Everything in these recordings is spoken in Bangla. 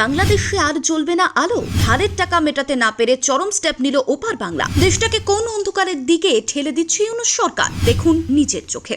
বাংলাদেশে আর জ্বলবে না আলো। ধারের টাকা মেটাতে না পেরে চরম স্টেপ নিল ওপার বাংলা। দেশটাকে কোন অন্ধকারের দিকে ঠেলে দিচ্ছে ইউনূস সরকার, দেখুন নিজের চোখে।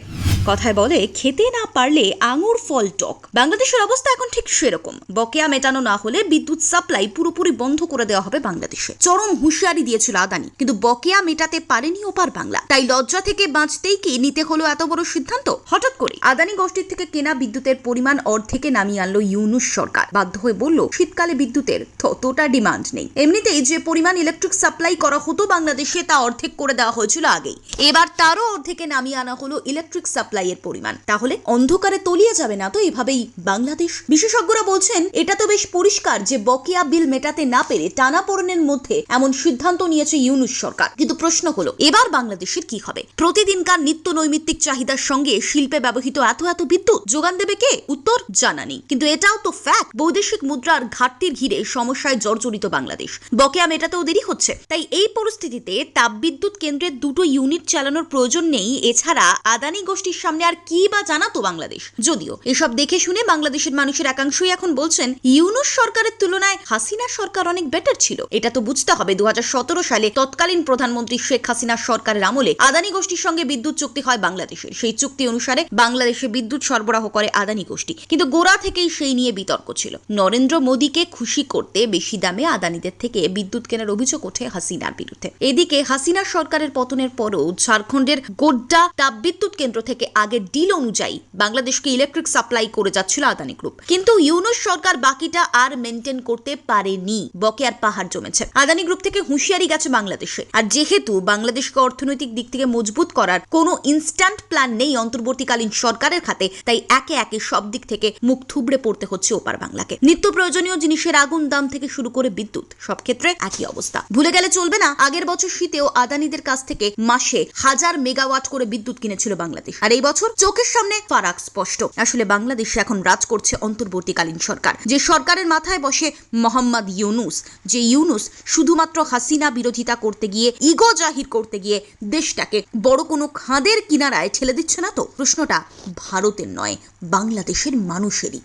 কথায় বলে, খেতে না পারলে আঙুর ফল টক। বাংলাদেশের অবস্থা এখন ঠিক সেরকম। বকেয়া মেটানো না হলে বিদ্যুৎ সাপ্লাই পুরোপুরি বন্ধ করে দেওয়া হবে বাংলাদেশে। চরম হুঁশিয়ারি দিয়েছিল আদানি, কিন্তু বকেয়া মেটাতে পারেনি ওপার বাংলা। তাই লজ্জা থেকে বাঁচতেই কি নিতে হলো এত বড় সিদ্ধান্ত? হঠাৎ করে আদানি গোষ্ঠীর থেকে কেনা বিদ্যুতের পরিমাণ অর্ধেকে নামিয়ে আনলো ইউনূস সরকার। বাধ্য হয়ে বলল, শীতকালে বিদ্যুতের ততটা ডিমান্ড নেই। এমনিতেই যে পরিমাণ ইলেকট্রিক সাপ্লাই করা হতো বাংলাদেশে, তা অর্ধেক করে দেওয়া হয়েছিল আগেই। এবার তারও অর্ধেকে নামিয়ে আনা হলো ইলেকট্রিক সাপ্লাই এর পরিমাণ। তাহলে অন্ধকারে তলিয়ে যাবে না তো এভাবেই বাংলাদেশ? বিশেষজ্ঞরা বলছেন, এটা তো বেশ পরিষ্কার যে বকেয়া বিল মেটাতে না পেরে টানাপোড়েনের মধ্যে এমন সিদ্ধান্ত নিয়েছে ইউনূস সরকার। কিন্তু প্রশ্ন হলো, এবার বাংলাদেশের কি হবে? প্রতিদিনকার নিত্য নৈমিত্তিক চাহিদার সঙ্গে শিল্পে ব্যবহৃত এত বিদ্যুৎ যোগান দেবে কে? উত্তর জানা নেই। কিন্তু এটাও তো ফ্যাক্ট, বৈদেশিক মুদ্রার ঘাটতির ঘিরে সমস্যায় জর্জরিত বাংলাদেশ। বকেয়া মেটাতেও দেরি হচ্ছে। তাই এই পরিস্থিতিতে তাপবিদ্যুৎ কেন্দ্রের 2টো ইউনিট চালানোর প্রয়োজন নেই। এছাড়া আদানি গোষ্ঠীর সামনে আর কি বা জানাতো বাংলাদেশ? যদিও এসব দেখে শুনে বাংলাদেশের মানুষের একাংশই এখন বলছেন, ইউনূস সরকারের তুলনায় হাসিনা সরকার অনেক বেটার ছিল। এটা তো বুঝতে হবে, 2017 সালে তৎকালীন প্রধানমন্ত্রী শেখ হাসিনা সরকারের আমলে আদানি গোষ্ঠীর সঙ্গে বিদ্যুৎ চুক্তি হয় বাংলাদেশের। সেই চুক্তি অনুসারে বাংলাদেশে বিদ্যুৎ সরবরাহ করে আদানি গোষ্ঠী। কিন্তু গোড়া থেকেই সেই নিয়ে বিতর্ক ছিল। নরেন্দ্র মোদীকে খুশি করতে বেশি দামে আদানিদের থেকে বিদ্যুৎ কেনার অভিযোগ ওঠে হাসিনার বিরুদ্ধে। এদিকে হাসিনা সরকারের পতনের পরও ঝাড়খণ্ডের গোড্ডা তাপবিদ্যুৎ কেন্দ্র থেকে আগের ডিল অনুযায়ী বাংলাদেশকে ইলেকট্রিক সাপ্লাই করে যাচ্ছিল আদানি গ্রুপ। কিন্তু ইউনূস সরকার বাকিটা আর মেনটেন করতে পারেনি। বকেয়ার পাহাড় জমেছে। আদানি গ্রুপ থেকে হুঁশিয়ারি গেছে বাংলাদেশে। আর যেহেতু বাংলাদেশকে অর্থনৈতিক দিক থেকে মজবুত করার কোনো ইনস্ট্যান্ট প্ল্যান নেই অন্তর্বর্তীকালীন সরকারের হাতে, তাই একে একে সব দিক থেকে মুখ থুবড়ে পড়তে হচ্ছে ওপার বাংলাকে। নিত্য প্রয়োজনীয় জিনিসের আগুন দাম থেকে শুরু করে বিদ্যুৎ, সব ক্ষেত্রে একই অবস্থা। ভুলে গেলে চলবে না, আগের বছর শীতেও আদানিদের কাছ থেকে মাসে 1000 মেগাওয়াট করে বিদ্যুৎ কিনেছিল বাংলাদেশ। আর এই বছর চোখের সামনে ফারাক স্পষ্ট। আসলে বাংলাদেশে এখন রাজ করছে অন্তর্বর্তীকালীন সরকার, যে সরকারের মাথায় বসে মোহাম্মদ ইউনূস। যে ইউনূস শুধুমাত্র হাসিনা বিরোধিতা করতে গিয়ে, ইগো জাহির করতে গিয়ে দেশটাকে বড় কোনো খাদের কিনারায় ঠেলে দিচ্ছে না তো? প্রশ্নটা ভারতের নয়, বাংলাদেশের মানুষেরই।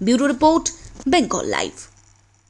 Bureau report, Bengal live.